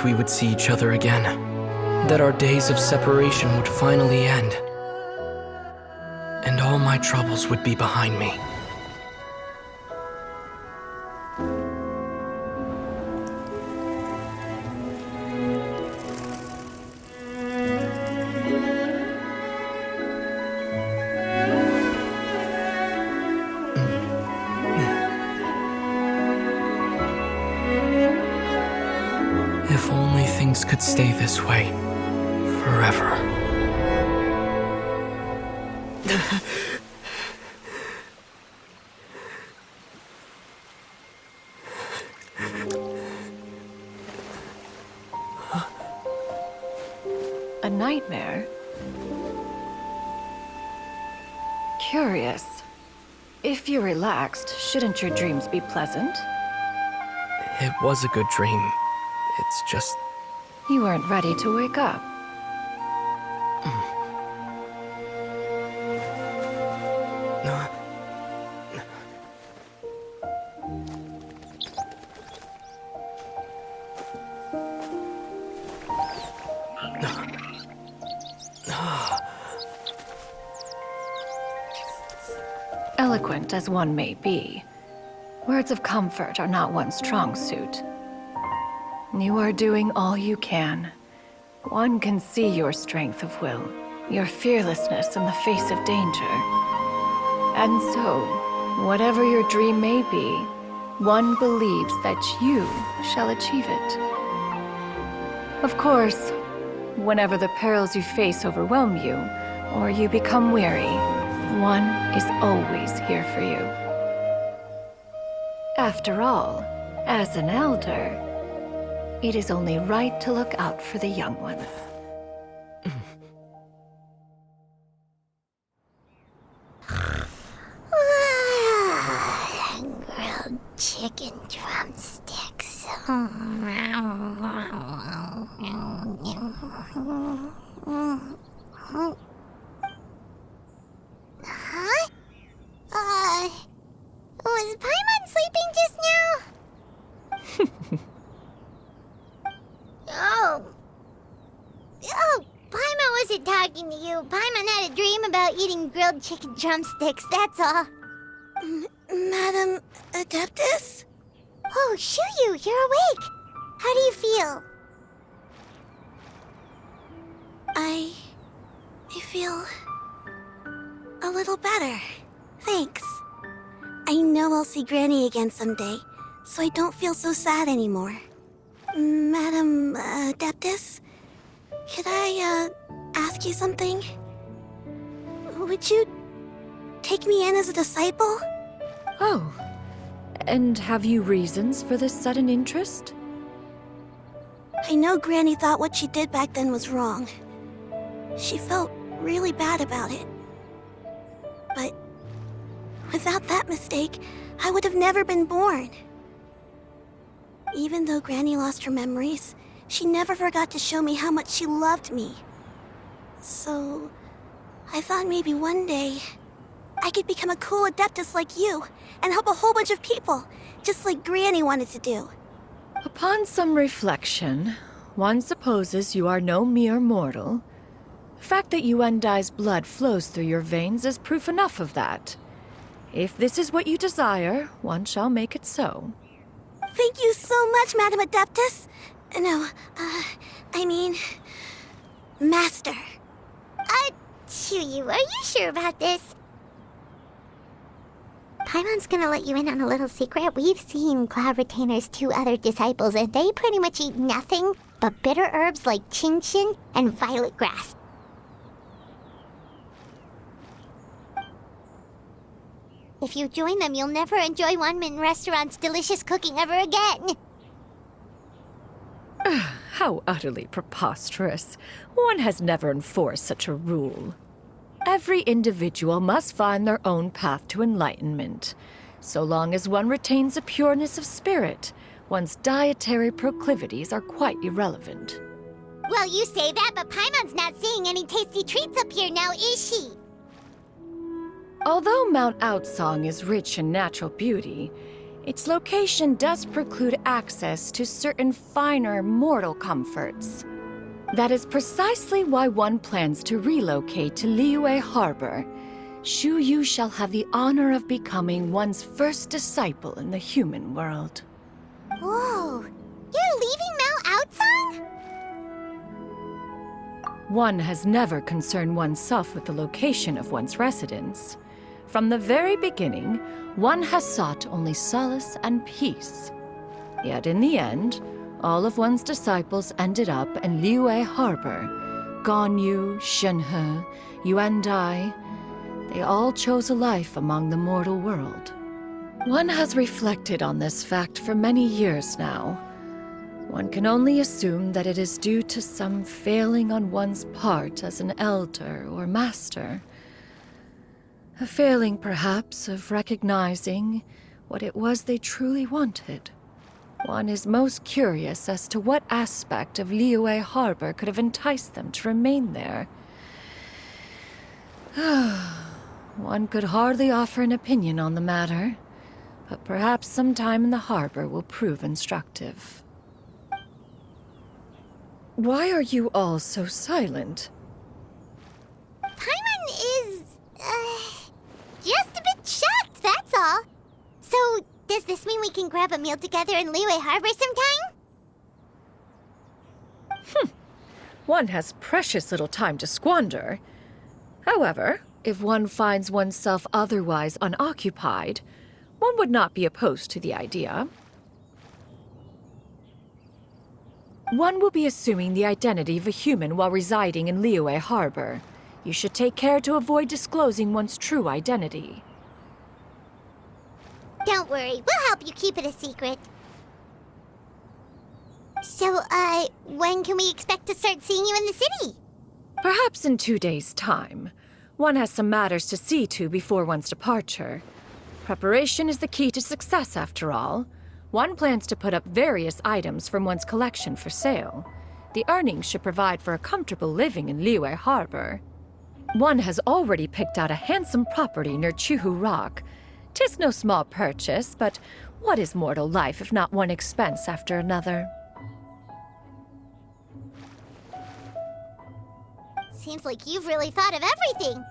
hoped we would see each other again. That our days of separation would finally end. And all my troubles would be behind me. If only things could stay this way forever. A nightmare? Curious. If you're relaxed, shouldn't your dreams be pleasant? It was a good dream. It's just... You weren't ready to wake up. Eloquent as one may be, words of comfort are not one's strong suit. You are doing all you can. One can see your strength of will, your fearlessness in the face of danger. And so, whatever your dream may be, one believes that you shall achieve it. Of course, whenever the perils you face overwhelm you, or you become weary, one is always here for you. After all, as an elder, it is only right to look out for the young ones. Grilled chicken drumsticks. Huh? Was Paimon sleeping just now? Oh, Paimon wasn't talking to you. Paimon had a dream about eating grilled chicken drumsticks, that's all. Madam Adeptus? Oh, Shuyu, you're awake. How do you feel? I feel a little better. Thanks. I know I'll see Granny again someday, so I don't feel so sad anymore. Madam Adeptus, could I ask you something? Would you take me in as a disciple? Oh, and have you reasons for this sudden interest? I know Granny thought what she did back then was wrong. She felt really bad about it. But without that mistake, I would have never been born. Even though Granny lost her memories, she never forgot to show me how much she loved me. So, I thought maybe one day, I could become a cool Adeptus like you, and help a whole bunch of people, just like Granny wanted to do. Upon some reflection, one supposes you are no mere mortal. The fact that Yuendai's blood flows through your veins is proof enough of that. If this is what you desire, one shall make it so. Thank you so much, Madam Adeptus. No, I mean... Master. Chuyu, are you sure about this? Paimon's gonna let you in on a little secret. We've seen Cloud Retainer's 2 other disciples, and they pretty much eat nothing but bitter herbs like chin-chin and violet grass. If you join them, you'll never enjoy Wanmin Restaurant's delicious cooking ever again. How utterly preposterous. One has never enforced such a rule. Every individual must find their own path to enlightenment. So long as one retains a pureness of spirit, one's dietary proclivities are quite irrelevant. Well, you say that, but Paimon's not seeing any tasty treats up here now, is she? Although Mount Outsong is rich in natural beauty, Its location does preclude access to certain finer mortal comforts. That is precisely why one plans to relocate to Liyue Harbor. Shu Yu shall have the honor of becoming one's first disciple in the human world. Whoa! You're leaving Mao Outsang? One has never concerned oneself with the location of one's residence. From the very beginning, one has sought only solace and peace. Yet in the end, all of one's disciples ended up in Liyue Harbor. Ganyu, Shenhe, Yuandai, they all chose a life among the mortal world. One has reflected on this fact for many years now. One can only assume that it is due to some failing on one's part as an elder or master. A failing, perhaps, of recognizing what it was they truly wanted. One is most curious as to what aspect of Liyue Harbor could have enticed them to remain there. One could hardly offer an opinion on the matter, but perhaps some time in the harbor will prove instructive. Why are you all so silent? Paimon is, just a bit shocked, that's all. So, does this mean we can grab a meal together in Liyue Harbor sometime? One has precious little time to squander. However, if one finds oneself otherwise unoccupied, one would not be opposed to the idea. One will be assuming the identity of a human while residing in Liyue Harbor. You should take care to avoid disclosing one's true identity. Don't worry, we'll help you keep it a secret. So, when can we expect to start seeing you in the city? Perhaps in 2 days' time. One has some matters to see to before one's departure. Preparation is the key to success, after all. One plans to put up various items from one's collection for sale. The earnings should provide for a comfortable living in Liyue Harbor. One has already picked out a handsome property near Chuhu Rock. 'Tis no small purchase, but what is mortal life if not one expense after another? Seems like you've really thought of everything.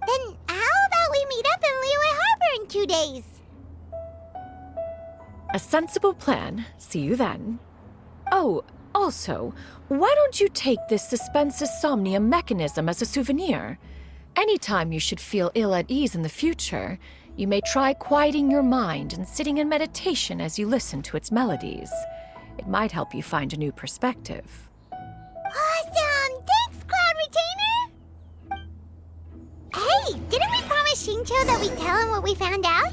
Then how about we meet up in Liyue Harbor in 2 days? A sensible plan. See you then. Oh, also, why don't you take this suspensus somnium mechanism as a souvenir? Anytime you should feel ill at ease in the future, you may try quieting your mind and sitting in meditation as you listen to its melodies. It might help you find a new perspective. Awesome! Thanks, Cloud Retainer! Hey, didn't we promise Shincho that we'd tell him what we found out?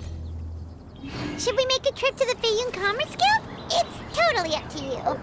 Should we make a trip to the Feiyun Commerce Guild? It's totally up to you.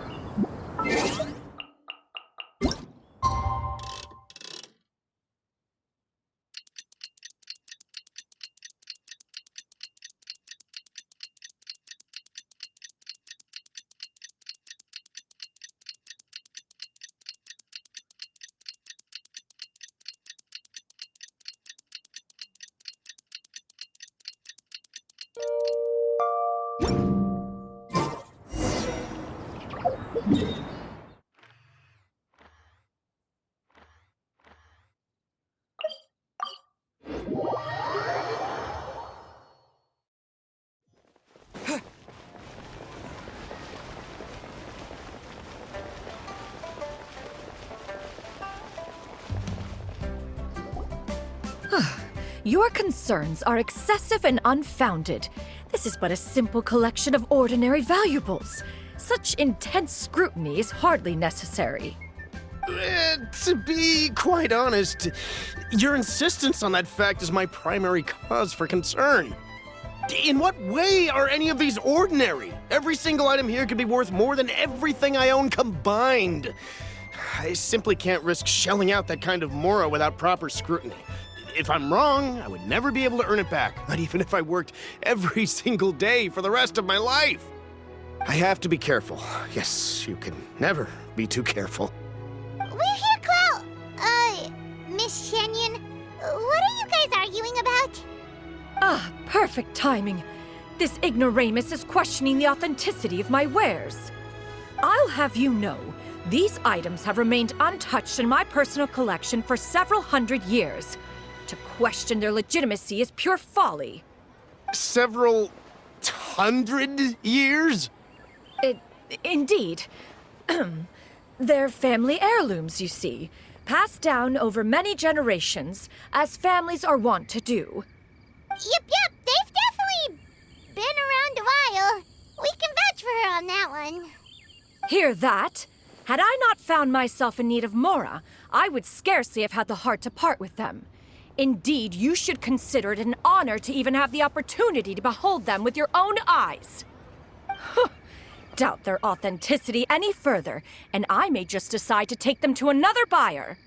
Your concerns are excessive and unfounded. This is but a simple collection of ordinary valuables. Such intense scrutiny is hardly necessary. To be quite honest, your insistence on that fact is my primary cause for concern. In what way are any of these ordinary? Every single item here could be worth more than everything I own combined. I simply can't risk shelling out that kind of mora without proper scrutiny. If I'm wrong, I would never be able to earn it back, not even if I worked every single day for the rest of my life. I have to be careful. Yes, you can never be too careful. We're here, Cloud. Miss Shenyan, what are you guys arguing about? Ah, perfect timing. This ignoramus is questioning the authenticity of my wares. I'll have you know, these items have remained untouched in my personal collection for several hundred years. To question their legitimacy is pure folly. Several hundred years? Indeed. They're family heirlooms, you see, passed down over many generations, as families are wont to do. Yep, they've definitely been around a while. We can vouch for her on that one. Hear that? Had I not found myself in need of Mora, I would scarcely have had the heart to part with them. Indeed, you should consider it an honor to even have the opportunity to behold them with your own eyes. Doubt their authenticity any further, and I may just decide to take them to another buyer.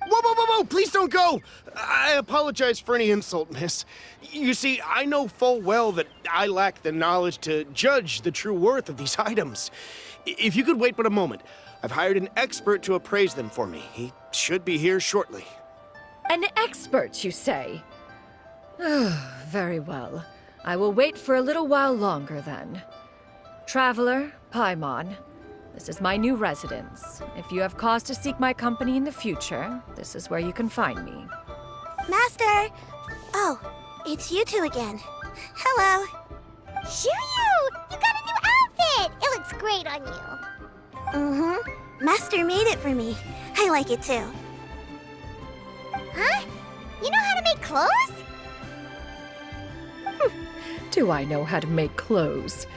Whoa! Please don't go! I apologize for any insult, miss. You see, I know full well that I lack the knowledge to judge the true worth of these items. If you could wait but a moment, I've hired an expert to appraise them for me. He should be here shortly. An expert, you say? Very well. I will wait for a little while longer, then. Traveler, Paimon, this is my new residence. If you have cause to seek my company in the future, this is where you can find me. Master! Oh, it's you two again. Hello. Shiryu! You got a new outfit! It looks great on you. Mm-hmm. Master made it for me. I like it too. Huh? You know how to make clothes? Do I know how to make clothes?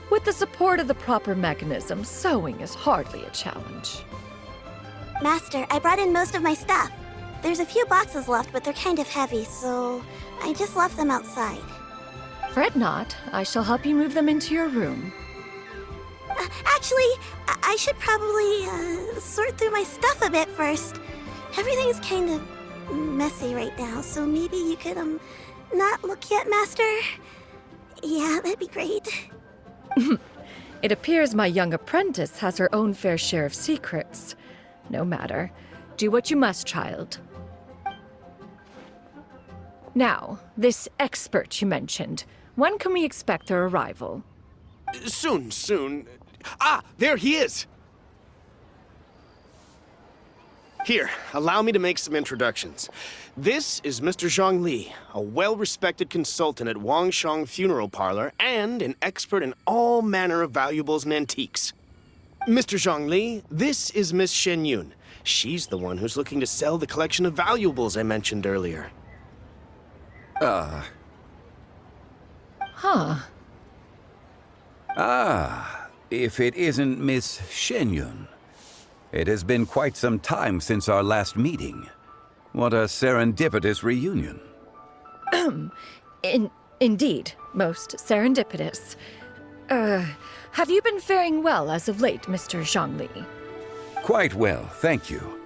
With the support of the proper mechanism, sewing is hardly a challenge. Master, I brought in most of my stuff. There's a few boxes left, but they're kind of heavy, so I just left them outside. Fret not. I shall help you move them into your room. Actually, I should probably sort through my stuff a bit first. Everything's kind of messy right now, so maybe you could, not look yet, Master? Yeah, that'd be great. It appears my young apprentice has her own fair share of secrets. No matter. Do what you must, child. Now, this expert you mentioned, when can we expect their arrival? Soon. Ah, there he is! Here, allow me to make some introductions. This is Mr. Zhongli, a well-respected consultant at Wangshang Funeral Parlor and an expert in all manner of valuables and antiques. Mr. Zhongli, this is Miss Shenyun. She's the one who's looking to sell the collection of valuables I mentioned earlier. Huh. If it isn't Miss Shenyun. It has been quite some time since our last meeting. What a serendipitous reunion. Indeed, most serendipitous. Have you been faring well as of late, Mr. Zhongli? Quite well, thank you.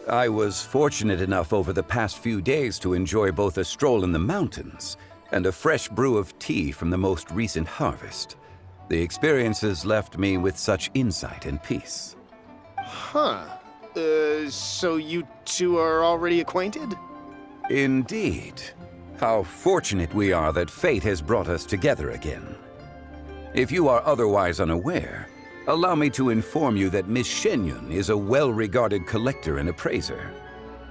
I was fortunate enough over the past few days to enjoy both a stroll in the mountains and a fresh brew of tea from the most recent harvest. The experiences left me with such insight and peace. Huh. So you two are already acquainted? Indeed. How fortunate we are that fate has brought us together again. If you are otherwise unaware, allow me to inform you that Miss Shenyun is a well-regarded collector and appraiser.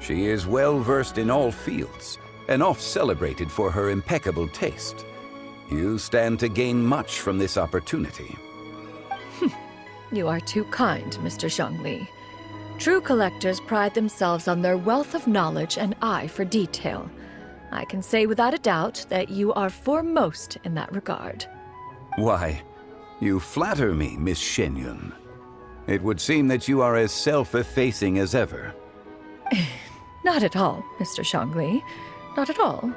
She is well-versed in all fields, and oft-celebrated for her impeccable taste. You stand to gain much from this opportunity. You are too kind, Mr. Zhongli. True collectors pride themselves on their wealth of knowledge and eye for detail. I can say without a doubt that you are foremost in that regard. Why, you flatter me, Miss Shenyun. It would seem that you are as self-effacing as ever. Not at all, Mr. Zhongli. Not at all.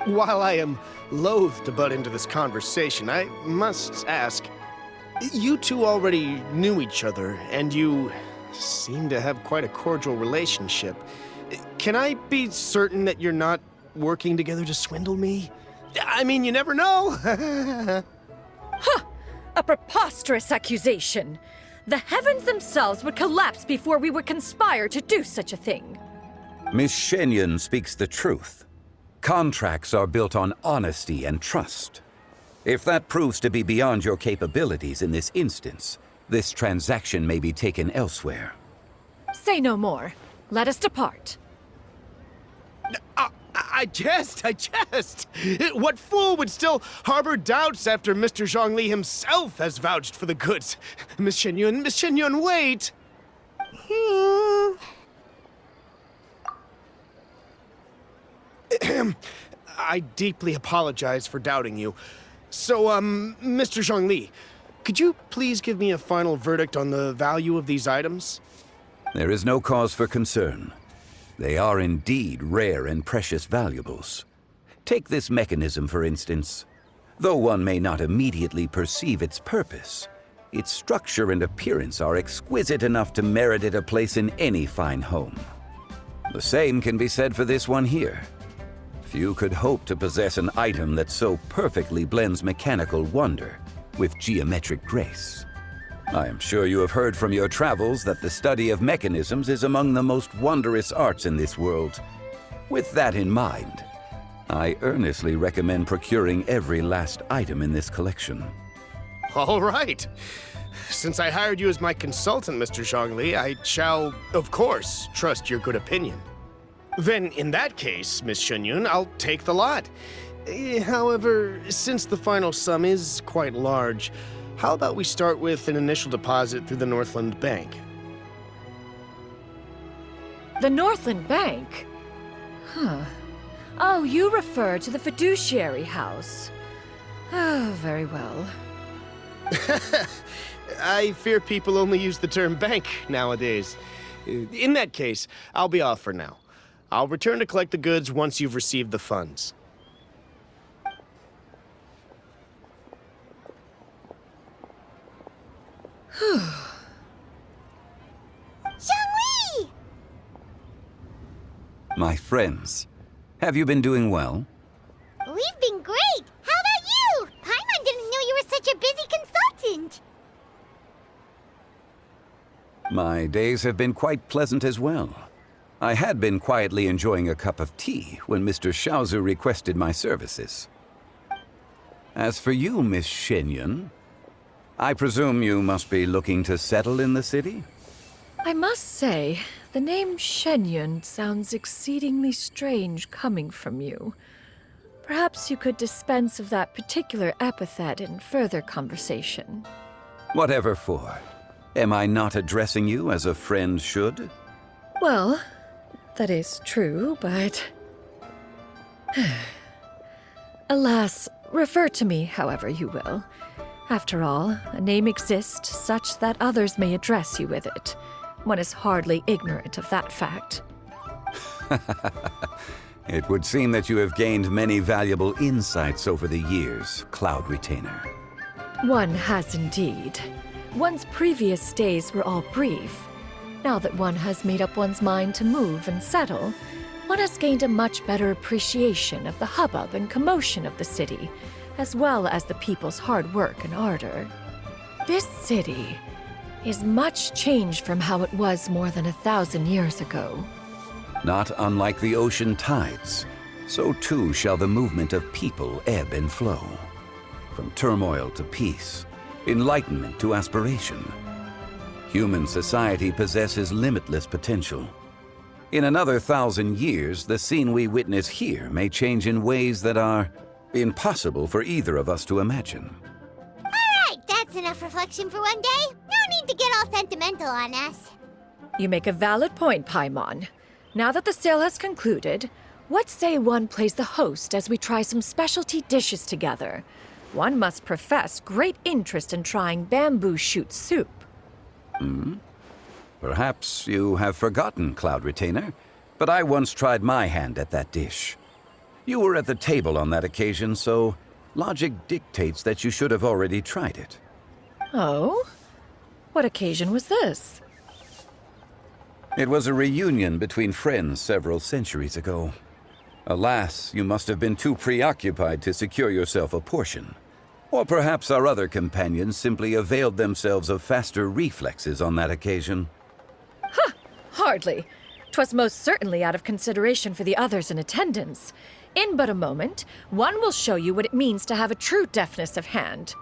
While I am loath to butt into this conversation, I must ask, you two already knew each other, and you seem to have quite a cordial relationship. Can I be certain that you're not working together to swindle me? I mean, you never know. Ha! A preposterous accusation. The heavens themselves would collapse before we would conspire to do such a thing. Miss Shenyon speaks the truth. Contracts are built on honesty and trust. If that proves to be beyond your capabilities in this instance, this transaction may be taken elsewhere. Say no more. Let us depart. I jest. What fool would still harbor doubts after Mr. Zhongli himself has vouched for the goods? Miss Shenyun, wait! I deeply apologize for doubting you. So, Mr. Zhongli, could you please give me a final verdict on the value of these items? There is no cause for concern. They are indeed rare and precious valuables. Take this mechanism, for instance. Though one may not immediately perceive its purpose, its structure and appearance are exquisite enough to merit it a place in any fine home. The same can be said for this one here. Few could hope to possess an item that so perfectly blends mechanical wonder with geometric grace. I am sure you have heard from your travels that the study of mechanisms is among the most wondrous arts in this world. With that in mind, I earnestly recommend procuring every last item in this collection. All right. Since I hired you as my consultant, Mr. Zhongli, I shall, of course, trust your good opinion. Then, in that case, Miss Shenyun, I'll take the lot. However, since the final sum is quite large, how about we start with an initial deposit through the Northland Bank? The Northland Bank? Huh. Oh, you refer to the fiduciary house. Oh, very well. I fear people only use the term bank nowadays. In that case, I'll be off for now. I'll return to collect the goods once you've received the funds. Zhongli! My friends, have you been doing well? We've been great! How about you? Paimon didn't know you were such a busy consultant! My days have been quite pleasant as well. I had been quietly enjoying a cup of tea when Mr. Xiaozu requested my services. As for you, Miss Shenyun, I presume you must be looking to settle in the city? I must say, the name Shenyun sounds exceedingly strange coming from you. Perhaps you could dispense of that particular epithet in further conversation. Whatever for. Am I not addressing you as a friend should? Well, that is true, but... Alas, refer to me however you will. After all, a name exists such that others may address you with it. One is hardly ignorant of that fact. It would seem that you have gained many valuable insights over the years, Cloud Retainer. One has indeed. One's previous days were all brief. Now that one has made up one's mind to move and settle, one has gained a much better appreciation of the hubbub and commotion of the city, as well as the people's hard work and ardor. This city is much changed from how it was more than 1,000 years ago. Not unlike the ocean tides, so too shall the movement of people ebb and flow. From turmoil to peace, enlightenment to aspiration. Human society possesses limitless potential. In another 1,000 years, the scene we witness here may change in ways that are impossible for either of us to imagine. Alright, that's enough reflection for one day. No need to get all sentimental on us. You make a valid point, Paimon. Now that the sale has concluded, what say one plays the host as we try some specialty dishes together? One must profess great interest in trying bamboo shoot soup. Perhaps you have forgotten, Cloud Retainer, but I once tried my hand at that dish. You were at the table on that occasion, so logic dictates that you should have already tried it. Oh? What occasion was this? It was a reunion between friends several centuries ago. Alas, you must have been too preoccupied to secure yourself a portion. Or perhaps our other companions simply availed themselves of faster reflexes on that occasion. Hardly. 'Twas most certainly out of consideration for the others in attendance. In but a moment, one will show you what it means to have a true deftness of hand.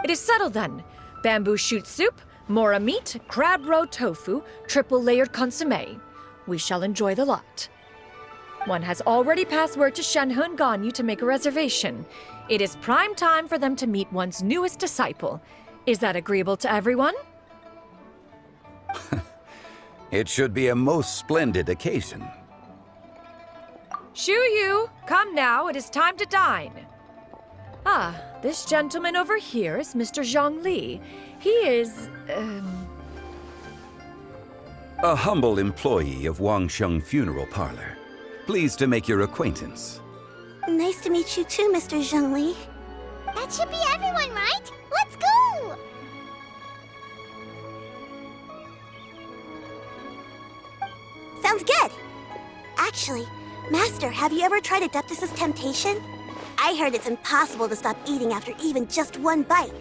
It is settled then. Bamboo shoot soup, mora meat, crab roe tofu, triple-layered consommé. We shall enjoy the lot. One has already passed word to Shenhe and Ganyu to make a reservation. It is prime time for them to meet one's newest disciple. Is that agreeable to everyone? It should be a most splendid occasion. Shu Yu, come now, it is time to dine. Ah, this gentleman over here is Mr. Zhang Li. He is, A humble employee of Wangsheng Funeral Parlor. Pleased to make your acquaintance. Nice to meet you too, Mr. Zhengli. That should be everyone, right? Let's go! Sounds good! Actually, Master, have you ever tried Adeptus' temptation? I heard it's impossible to stop eating after even just one bite.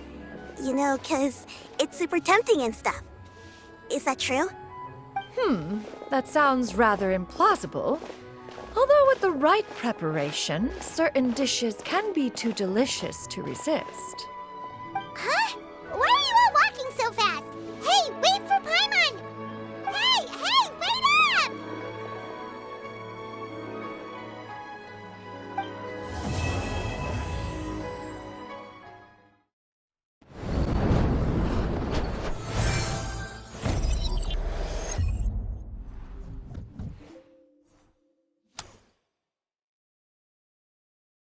You know, 'cause it's super tempting and stuff. Is that true? That sounds rather implausible. Although with the right preparation, certain dishes can be too delicious to resist. Huh? Why are you all walking so fast? Hey, wait